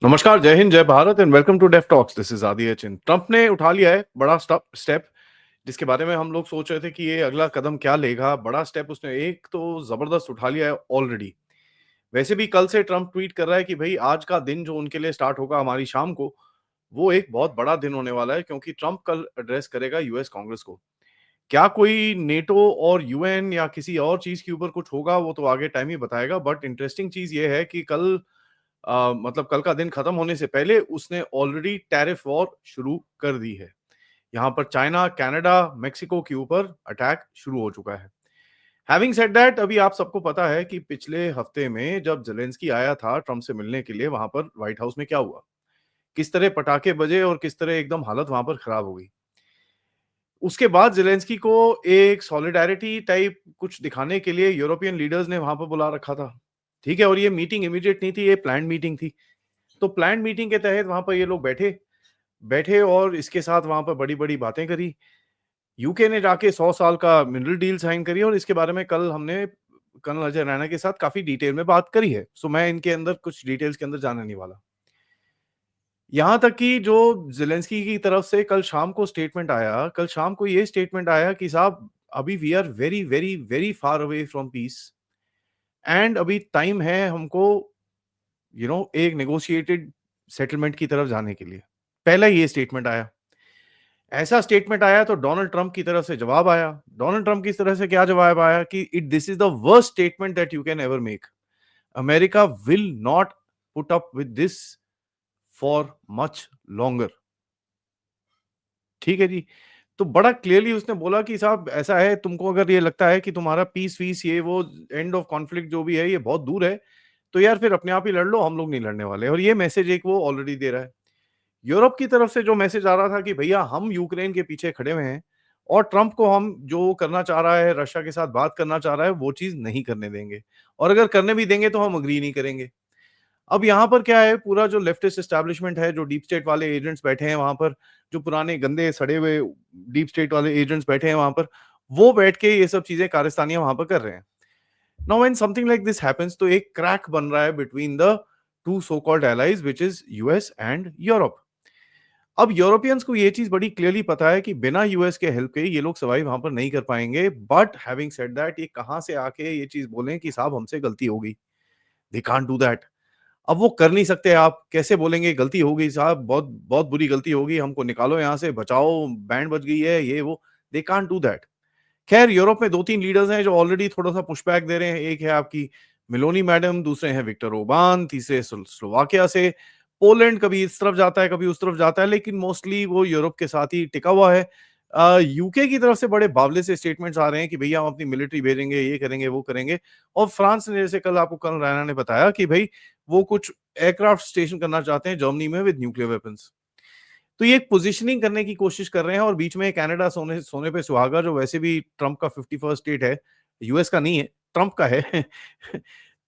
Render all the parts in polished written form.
नमस्कार, जय हिंद, जय Bharat and welcome to Deaf Talks. This is Adi Chin. Trump ने उठा लिया है बड़ा स्टेप, जिसके बारे में हम लोग सोच रहे थे कि ये अगला कदम क्या लेगा। बड़ा स्टेप उसने एक तो जबरदस्त उठा लिया है ऑलरेडी। वैसे भी कल से ट्रंप ट्वीट कर रहा है कि भाई आज का दिन जो उनके लिए स्टार्ट होगा हमारी शाम को, वो एक बहुत बड़ा दिन होने वाला है, क्योंकि ट्रंप कल एड्रेस करेगा यूएस कांग्रेस को। क्या कोई नेटो और यूएन या किसी और चीज के ऊपर कुछ होगा, वो तो आगे टाइम ही बताएगा। बट इंटरेस्टिंग चीज ये है कि कल मतलब कल का दिन खत्म होने से पहले उसने ऑलरेडी टैरिफ वॉर शुरू कर दी है। यहाँ पर चाइना, कनाडा, मेक्सिको के ऊपर अटैक शुरू हो चुका है। हैविंग सेड दैट, अभी आप सबको पता है कि पिछले हफ्ते में जब ज़ेलेंस्की आया था ट्रम्प से मिलने के लिए, वहां पर व्हाइट हाउस में क्या हुआ, किस तरह पटाखे बजे और किस तरह एकदम हालत वहां पर खराब हो गई। उसके बाद ज़ेलेंस्की को एक सॉलिडारिटी टाइप कुछ दिखाने के लिए यूरोपियन लीडर्स ने वहां पर बुला रखा था। ठीक है, और ये मीटिंग इमीडिएट नहीं थी, ये प्लान मीटिंग थी। तो प्लान्ड मीटिंग के तहत वहाँ पर ये लोग बैठे बैठे और इसके साथ वहाँ पर बड़ी-बड़ी बातें करी। यूके ने जाके 100 साल का मिनरल डील साइन करी और इसके बारे में कल हमने कर्नल अजय रैना के साथ काफ़ी डिटेल में बात करी है। सो मैं इनके अंदर कुछ डिटेल्स के अंदर जाने नहीं वाला। यहाँ तक कि जो ज़ेलेंस्की की तरफ से कल शाम को स्टेटमेंट आया, कल शाम को ये स्टेटमेंट आया कि साहब अभी we are very, very, very far away from peace and अभी टाइम है हमको एक नेगोशिएटेड सेटलमेंट की तरफ जाने के लिए। पहला ये स्टेटमेंट आया। ऐसा स्टेटमेंट आया तो डोनाल्ड ट्रंप की तरफ से जवाब आया। डोनाल्ड ट्रंप की तरफ से क्या जवाब आया कि it this is the worst statement that you can ever make. America will not put up with this for much longer. ठीक है जी। तो बड़ा क्लियरली उसने बोला कि साहब ऐसा है, तुमको अगर ये लगता है कि तुम्हारा पीस वीस ये वो एंड ऑफ कॉन्फ्लिक्ट जो भी है ये बहुत दूर है, तो यार फिर अपने आप ही लड़ लो, हम लोग नहीं लड़ने वाले। और ये मैसेज एक वो ऑलरेडी दे रहा है। यूरोप की तरफ से जो मैसेज आ रहा था कि भैया हम यूक्रेन के पीछे खड़े हुए हैं और ट्रंप को हम जो करना चाह रहा है, रशिया के साथ बात करना चाह रहा है, वो चीज़ नहीं करने देंगे और अगर करने भी देंगे तो हम एग्री नहीं करेंगे। अब यहाँ पर क्या है, पूरा जो लेफ्टिस्ट एस्टेब्लिशमेंट है, जो डीप स्टेट वाले एजेंट्स बैठे हैं वहाँ पर, जो पुराने गंदे सड़े हुए डीप स्टेट वाले एजेंट्स बैठे हैं वहाँ पर, वो बैठ के ये सब चीज़ें कारस्तानियाँ वहाँ पर कर रहे हैं। Now when something like this happens, तो एक क्रैक बन रहा है between the two so called allies which is US and Europe. अब यूरोपियंस को ये चीज़ बड़ी क्लियरली पता है कि बिना यूएस के हेल्प के ये लोग सर्वाइव वहाँ पर नहीं कर पाएँगे। बट हैविंग सेड दैट, ये कहाँ से आके ये चीज़ बोलें कि साहब हमसे गलती हो गई। They can't do that. अब वो कर नहीं सकते, आप कैसे बोलेंगे गलती हो गई साहब, बहुत बहुत बुरी गलती हो गई, हमको निकालो यहाँ से, बचाओ, बैंड बज गई है, ये वो। They can't do that. खैर यूरोप में 2-3 लीडर्स हैं जो ऑलरेडी थोड़ा-सा पुशबैक दे रहे हैं। एक है आपकी मेलोनी मैडम, दूसरे हैं विक्टर ओर्बान, तीसरे स्लोवाकिया से। पोलैंड कभी इस तरफ जाता है, कभी उस तरफ जाता है, लेकिन मोस्टली वो यूरोप के साथ ही टिका हुआ है। यूके की तरफ से बड़े बावले से स्टेटमेंट्स आ रहे हैं कि भैया हम अपनी मिलिट्री भेजेंगे, ये करेंगे, वो करेंगे। और फ्रांस ने, जैसे कल आपको कर्नल रैना ने बताया कि भई वो कुछ एयरक्राफ्ट स्टेशन करना चाहते हैं जर्मनी में विद न्यूक्लियर वेपन्स। तो ये एक पोजिशनिंग करने की कोशिश कर रहे हैं और बीच में कनाडा सोने सोने पे सुहागा, जो वैसे भी ट्रंप का 51st स्टेट है, यूएस का नहीं है, ट्रंप का है।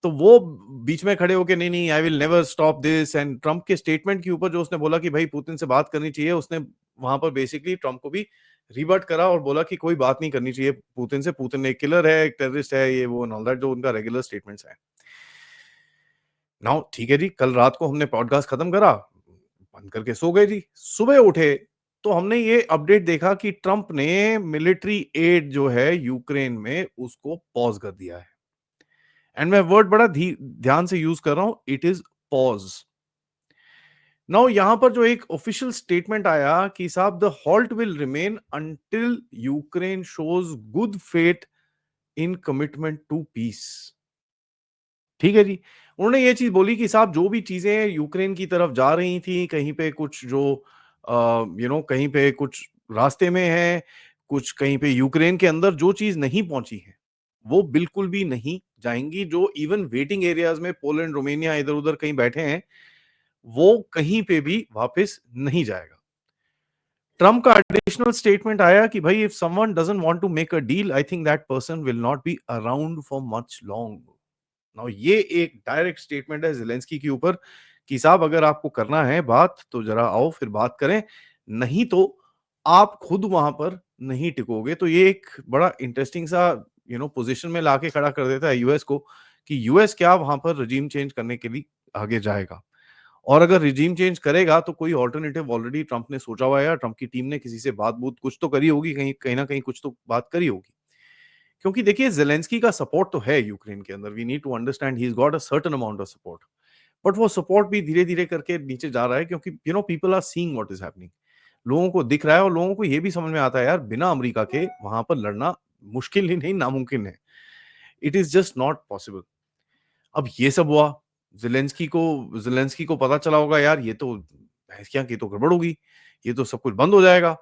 तो वो बीच में खड़े होके नहीं, नहीं, I will never stop this, and Trump के स्टेटमेंट के ऊपर जो उसने बोला कि भाई पुतिन से बात करनी चाहिए, उसने वहां पर बेसिकली ट्रंप को भी रिबर्ट करा और बोला कि कोई बात नहीं करनी चाहिए पुतिन से, पुतिन एक किलर है, एक टेररिस्ट है, ये वो एंड ऑल दैट, जो उनका रेगुलर स्टेटमेंट्स है। नाउ ठीक है जी, कल रात को हमने पॉडकास्ट खत्म करा, बंद करके सो गए जी। सुबह उठे तो हमने ये अपडेट देखा कि ट्रंप ने मिलिट्री एड जो है यूक्रेन में उसको पॉज कर दिया है। एंड मैं वर्ड बड़ा ध्यान से यूज कर रहा हूं, इट इज पॉज। नाउ यहां पर जो एक ऑफिशियल स्टेटमेंट आया कि साहब the halt will remain until Ukraine shows good faith in commitment to peace. ठीक है जी। उन्होंने ये चीज़ बोली कि साहब जो भी चीज़ें यूक्रेन की तरफ जा रही थी, कहीं पे कुछ जो कहीं पे कुछ रास्ते में है, कुछ कहीं पे यूक्रेन के अंदर जो चीज़ नहीं पहुँची है, वो बिल्कुल भी नहीं जाएँगी। जो इवन वेटिंग एरियाज़ में पोलैंड, रोमानिया इधर-उधर कहीं बैठे हैं, वो कहीं पे भी वापस नहीं जाएगा। ट्रम्प का एडिशनल स्टेटमेंट आया कि भाई if someone doesn't want to make a deal, I think that person will not be around for much long. Now ये एक डायरेक्ट स्टेटमेंट है ज़ेलेंस्की के ऊपर कि साहब अगर आपको करना है बात तो ज़रा आओ फिर बात करें, नहीं तो आप खुद वहाँ पर नहीं टिकोगे। तो ये एक बड़ा इंटरेस्टिंग सा पोज़ीशन में लाके खड़ा कर देता है यूएस को कि यूएस क्या वहाँ पर रेजिम चेंज करने के लिए आगे जाएगा। और अगर रिजीम चेंज करेगा तो कोई अल्टरनेटिव ऑलरेडी ट्रंप ने सोचा हुआ है या ट्रंप की टीम ने किसी से बात-बूत कुछ तो करी होगी, कहीं कहीं न कहीं कुछ तो बात करी होगी। क्योंकि देखिए ज़ेलेंस्की का सपोर्ट तो है यूक्रेन के अंदर, we need to understand he has got a certain amount of support. But वो सपोर्ट भी धीरे-धीरे करके नीचे जा रहा है क्योंकि people are seeing what is happening. लोगों को दिख रहा है और लोगों को ये भी समझ में आता है यार बिना अमेरिका के वहाँ पर लड़ना मुश्किल ही नहीं नामुमकिन है। It is just not possible. अब ये सब हुआ, ज़ेलेंस्की को पता चला होगा यार ये तो भैंसिया की तो गड़बड़ होगी, ये तो सब कुछ बंद हो जाएगा।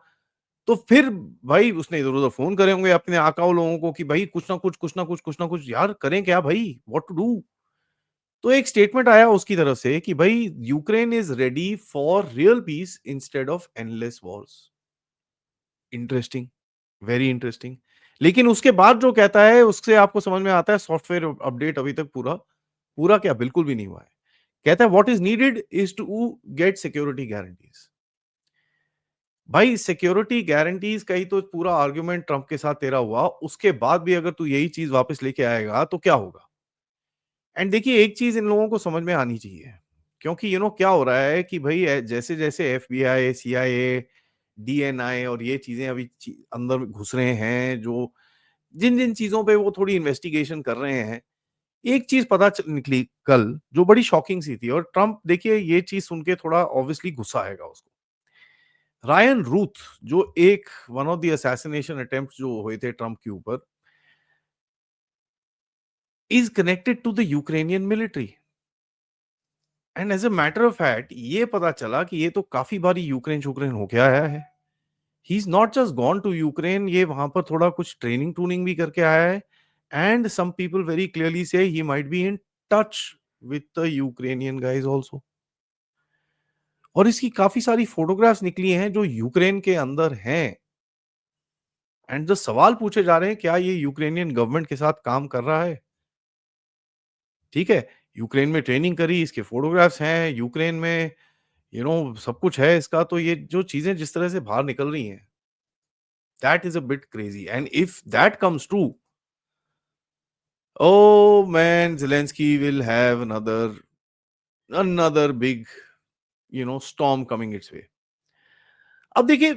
तो फिर भाई उसने इधर-उधर फ़ोन करे होंगे अपने आकाऊ लोगों को कि भाई कुछ ना कुछ, कुछ ना कुछ, कुछ ना कुछ यार करें क्या भाई? What to do? तो एक स्टेटमेंट आया उसकी तरफ से कि भाई Ukraine is ready for real peace instead of endless wars. Interesting, very interesting. लेकिन उसके बाद जो कहता है उससे आपको समझ में आता है सॉफ्टवेयर अपडेट अभी तक पूरा पूरा क्या बिल्कुल भी नहीं हुआ है। कहता है what is needed is to get security guarantees. भाई सिक्योरिटी गारंटीज़ का ही तो पूरा आर्गुमेंट ट्रम्प के साथ तेरा हुआ, उसके बाद भी अगर तू यही चीज़ वापस लेके आएगा तो क्या होगा? एंड देखिए एक चीज़ इन लोगों को समझ में आनी चाहिए, क्योंकि क्या हो रहा है कि भई जैसे-जैसे एफबीआई, सीआईए, डीएनआई और ये चीज़ें अभी अंदर घुस रहे हैं, जो जिन-जिन चीज़ों पे वो थोड़ी इन्वेस्टिगेशन कर रहे हैं, एक चीज़ पता निकली कल जो बड़ी शॉकिंग सी थी और ट्रम्प देखिए ये चीज़ सुन के थोड़ा ऑब्वियसली गुस्सा आएगा उसको। रायन रूथ जो एक one of the assassination attempts जो हुए थे ट्रम्प के ऊपर, is connected to the Ukrainian military and as a matter of fact ये पता चला कि ये तो काफ़ी बारी यूक्रेन-शूक्रेन होके आया है। He is not just gone to Ukraine, ये वहाँ पर थोड़ा कुछ ट्रेनिंग-ट्रूनिंग भी करके आया है and some people very clearly से ही might be in touch with the Ukrainian guys also. और इसकी काफ़ी सारी फोटोग्राफ्स निकली हैं जो यूक्रेन के अंदर हैं एंड जो सवाल पूछे जा रहे हैं क्या ये यूक्रेनियन गवर्नमेंट के साथ काम कर रहा है? ठीक है, यूक्रेन में ट्रेनिंग करी, इसके फोटोग्राफ्स हैं, यूक्रेन में सब कुछ है इसका, तो ये जो चीज़ें जिस तरह से बाहर निकल रही हैं, that is a bit crazy and if that comes true, oh man Zelensky will have another big storm coming its way. अब देखिए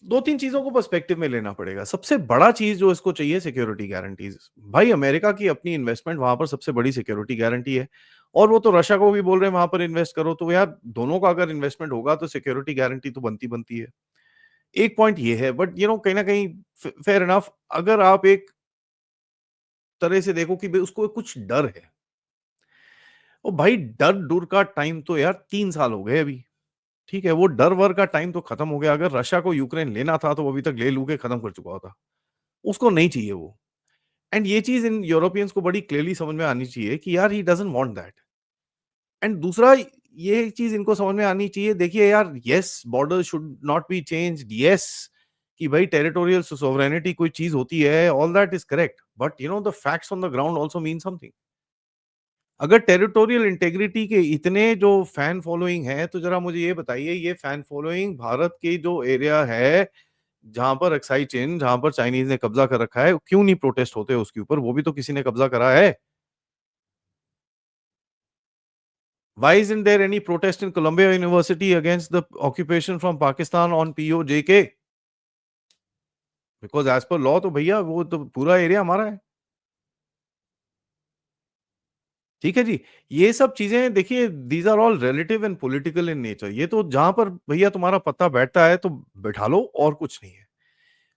2-3 चीज़ों को पर्सपेक्टिव में लेना पड़ेगा। सबसे बड़ा चीज़ जो इसको चाहिए सिक्योरिटी गारंटीज़। भाई अमेरिका की अपनी इन्वेस्टमेंट वहाँ पर सबसे बड़ी सिक्योरिटी गारंटी है और वो तो रशिया को भी बोल रहे हैं वहाँ पर इन्वेस्ट करो, तो यार दोनों का अगर इन्वेस्टमेंट होगा तो सिक्योरिटी गारंटी तो बनती है। एक पॉइंट ये है बट कहीं न कहीं फेयर इनफ अगर आप एक तरह से देखो कि भई उसको कुछ डर है। ओ भाई डर-डुर का टाइम तो यार 3 साल हो गए अभी। ठीक है, वो डर-वर का टाइम तो खत्म हो गया। अगर रशिया को यूक्रेन लेना था तो वो अभी तक ले-लू के खत्म कर चुका होता। उसको नहीं चाहिए वो। एंड ये चीज़ इन यूरोपियंस को बड़ी क्लियरली समझ में आनी चाहिए कि यार ही डज़न्ट वांट दैट। एंड दूसरा ये चीज़ इनको समझ में आनी चाहिए देखिए यार yes borders should not be changed yes कि भाई टेरिटोरियल सोवरेनिटी कोई चीज़ होती है, all that is correct. But the facts on the ground also mean something. अगर टेरिटोरियल इंटीग्रिटी के इतने जो फैन फॉलोइंग है, तो ज़रा मुझे ये बताइए ये फैन फॉलोइंग भारत की जो एरिया है, जहाँ पर अक्साई चिन, जहाँ पर चाइनीज़ ने कब्ज़ा कर रखा है, क्यों नहीं प्रोटेस्ट होते उसके ऊपर? वो भी तो किसी ने कब्ज़ा करा है। Why isn't there any protest in Columbia University against the occupation from Pakistan on POJK? Because as per law तो भैया वो तो पूरा एरिया हमारा है। ठीक है जी? ये सब चीज़ें देखिए these are all relative and political in nature. ये तो जहाँ पर भैया तुम्हारा पत्ता बैठता है तो बैठा लो और कुछ नहीं है।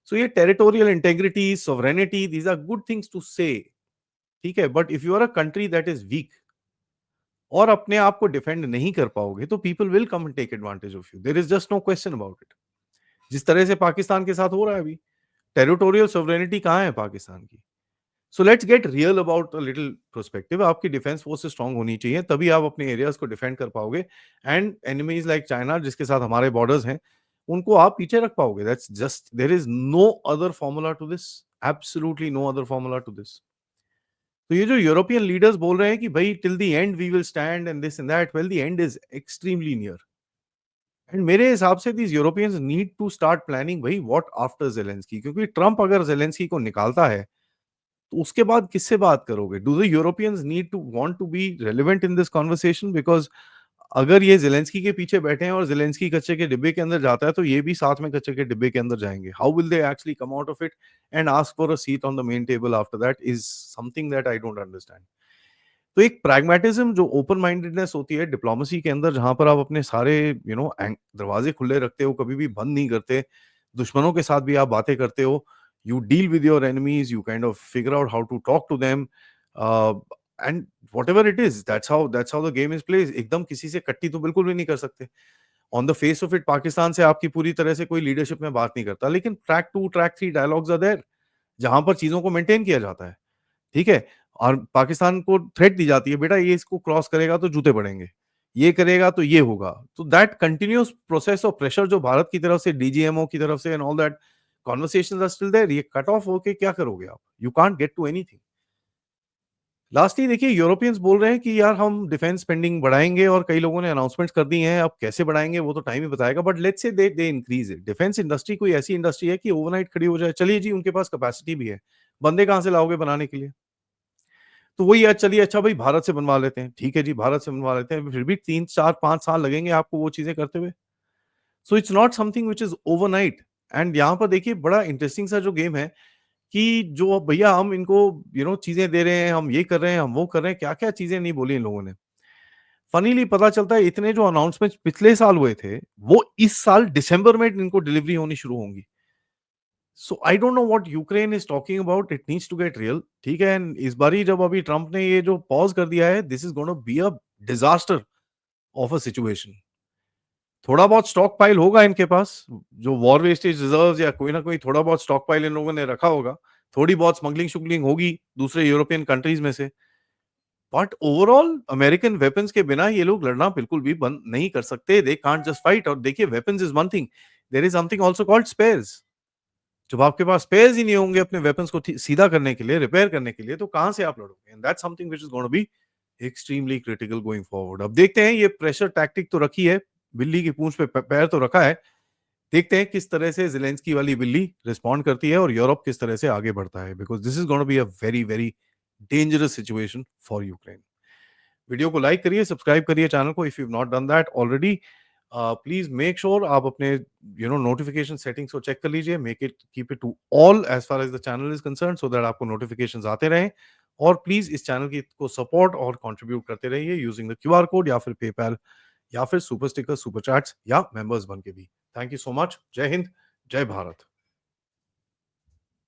सो ये territorial integrity, sovereignty these are good things to say ठीक है? But if you are a country that is weak और अपने आप को डिफेंड नहीं कर पाओगे तो people will come and take advantage of you. There is just no question about it. जिस तरह से पाकिस्तान के साथ हो रहा है अभी। टेरिटोरियल सॉवरेनिटी कहाँ है पाकिस्तान की? So let's get real about a little perspective. आपकी डिफेंस फोर्सेस स्ट्रांग होनी चाहिए, तभी आप अपने एरियाज़ को डिफेंड कर पाओगे एंड एनिमीज़ लाइक चाइना जिसके साथ हमारे बॉर्डर्स हैं, उनको आप पीछे रख पाओगे। That's just there is no other formula to this, absolutely no other formula to this. तो ये जो यूरोपियन लीडर्स बोल रहे हैं कि भई till the end we will stand and this and that, well the end is extremely near and मेरे हिसाब से these Europeans need to start planning भई व्हाट आफ्टर ज़ेलेंस्की, क्योंकि ट्रम्प अगर ज़ेलेंस्की को निकालता है तो उसके बाद किससे बात करोगे? Do the Europeans need to want to be relevant in this conversation because अगर ये ज़ेलेंस्की के पीछे बैठे हैं और ज़ेलेंस्की कचरे के डिब्बे के अंदर जाता है, तो ये भी साथ में कचरे के डिब्बे के अंदर जाएँगे। How will they actually come out of it and ask for a seat on the main table after that is something that I don't understand. तो एक प्रैग्मैटिज़्म जो ओपन माइंडेडनेस होती है डिप्लोमेसी के अंदर, जहाँ पर आप अपने सारे दरवाज़े खुले रखते हो, कभी भी बंद नहीं करते। दुश्मनों के साथ भी आप बातें करते हो। You deal with your enemies, you kind of figure out how to talk to them uh, and whatever it is that's how the game is played. एकदम किसी से कट्टी तो बिल्कुल भी नहीं कर सकते। On the face of it Pakistan से आपकी पूरी तरह से कोई लीडरशिप में बात नहीं करता, लेकिन track 2, track 3 dialogues are there, जहाँ पर चीज़ों को मेंटेन किया जाता है। ठीक है? और पाकिस्तान को थ्रेट दी जाती है, बेटा ये इसको क्रॉस करेगा तो जूते पड़ेंगे, ये करेगा तो ये होगा। तो that continuous process of pressure जो भारत की तरफ से, डीजीएमओ की तरफ से and all that conversations are still there. ये कट ऑफ होके क्या करोगे आप? You can't get to anything. Lastly देखिए, यूरोपियंस बोल रहे हैं कि यार हम डिफेंस स्पेंडिंग बढ़ाएँगे और कई लोगों ने अनाउंसमेंट्स कर दी हैं। अब कैसे बढ़ाएँगे वो तो टाइम ही बताएगा, but let's say they increase it. Defence industry कोई ऐसी इंडस्ट्री है कि ओवरनाइट खड़ी हो जाए। चलिए जी, उनके पास कैपेसिटी भी है। बंदे कहाँ से लाओगे बनाने के लिए? तो वही है, चलिए अच्छा भाई भारत से बनवा लेते हैं। ठीक है जी, भारत से बनवा लेते हैं, फिर भी 3, 4, 5 साल लगेंगे आपको वो चीज़ें करते हुए। So it's not something which is overnight. And यहाँ पर देखिए बड़ा इंटरेस्टिंग सा जो गेम है कि जो भैया हम इनको चीज़ें दे रहे हैं, हम ये कर रहे हैं, हम वो कर रहे हैं, क्या-क्या चीज़ें नहीं बोली इन लोगों ने। फनीली पता चलता है इतने जो अनाउंसमेंट्स पिछले साल हुए थे, वो इस साल दिसंबर में इनको डिलीवरी होनी शुरू होंगी। So I don't know what Ukraine is talking about, it needs to get real, ठीक है? एंड इस बारी जब अभी ट्रम्प ने ये जो पॉज़ कर दिया है, this is gonna be a disaster of a situation. थोड़ा बहुत स्टॉक पाइल होगा इनके पास, जो वॉर वेस्टेज रिजर्व्स या कोई ना कोई थोड़ा बहुत स्टॉक पाइल इन लोगों ने रखा होगा। थोड़ी बहुत स्मगलिंग-शुगलिंग होगी दूसरे यूरोपियन कंट्रीज़ में से। बट ओवरऑल अमेरिकन वेपन्स के बिना ये लोग लड़ना बिल्कुल भी बंद नहीं कर सकते। They can't just fight. और देखिए, weapons is one thing, there is something also called spares. जब आपके पास स्पेयर्स ही नहीं होंगे अपने वेपन्स को सीधा करने के लिए, रिपेयर करने के लिए, तो कहाँ से आप लड़ोगे? And that's something which is gonna be extremely critical going forward. अब देखते हैं, ये प्रेशर टैक्टिक तो रखी है, बिल्ली की पूंछ पे पैर तो रखा है। देखते हैं किस तरह से ज़ेलेंस्की वाली बिल्ली रिस्पॉन्ड करती है और यूरोप किस तरह से आगे बढ़ता है, because this is gonna be a very, very dangerous situation for Ukraine. Video को लाइक करिए, सब्सक्राइब करिए चैनल को if you have not done that already. Please make sure आप अपने नोटिफिकेशन सेटिंग्स को चेक कर लीजिए। Make it keep it to all as far as the channel is concerned, so that आपको notifications आते रहें। और प्लीज़ इस चैनल की को सपोर्ट और कंट्रीब्यूट करते रहिए यूजिंग द क्यूआर कोड या फिर पेपैल या फिर सुपर स्टिकर, सुपर चैट्स या मेंबर्स बन के भी। Thank you so much. जय हिंद, जय भारत।